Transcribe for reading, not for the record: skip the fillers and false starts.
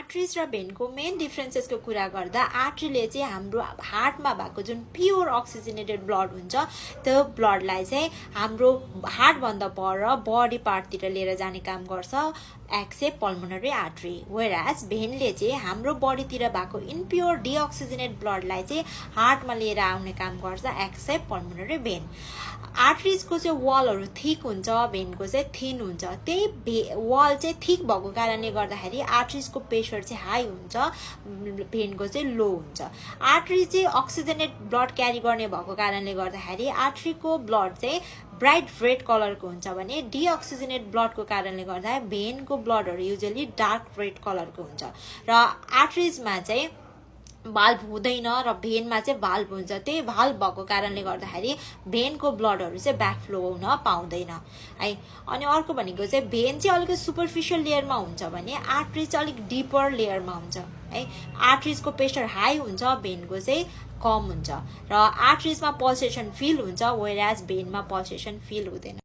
arteries र भेनको main डिफरेन्सेसको कुरा गर्दा आर्टरीले चाहिँ हाम्रो हार्टमा भएको जुन प्योर अक्सिजनेटेड ब्लड हुन्छ त्यो ब्लडलाई चाहिँ हाम्रो हार्टभन्दा पर बडी पार्टतिर लिएर जाने काम गर्छ एक्सेप्ट पल्मोनरी आर्टरी वेयरएज भेनले चाहिँ हाम्रो बडीतिर भएको इनप्योर डिअक्सिजनेट ब्लडलाई चाहिँ हार्टमा लिएर आउने काम गर्छ एक्सेप्ट पल्मोनरी भेन आर्टरिजको चाहिँ वालहरू थिक हुन्छ भेनको चाहिँ थिन हुन्छ त्यही वाल चाहिँ थिक भएको कारणले गर्दाखेरि आर्टरिजको प्रेसर चाहिँ हाई हुन्छ भेनको चाहिँ लो हुन्छ आर्टरी चाहिँ अक्सिजनेट ब्लड क्यारी गर्ने भएको कारणले गर्दाखेरि आर्टरीको ब्लड चाहिँ ब्राइट रेड कलरको हुन्छ भने डिअक्सिजनेट ब्लडको कारणले गर्दा भेनको ब्लडहरू युजुअली डार्क रेड कलरको हुन्छ र आर्टरिजमा चाहिँ भाल्भ हुँदैन र भेनमा चाहिँ भाल्भ हुन्छ त्यही भाल्भ भएको कारणले गर्दाखेरि भेनको ब्लडहरू चाहिँ ब्याकफ्लो हुन पाउँदैन है अनि अर्को भनेको चाहिँ भेन चाहिँ अलिकति सुपरफिसियल लेयरमा हुन्छ भने आर्टरिज चाहिँ अलिक डिपर लेयरमा हुन्छ है आर्टरिजको प्रेसर हाई हुन्छ भेनको चाहिँ कम हुन्छ र आर्टरिजमा पल्सेसन फिल हुन्छ वेयरएज भेनमा पल्सेसन फिल हुँदैन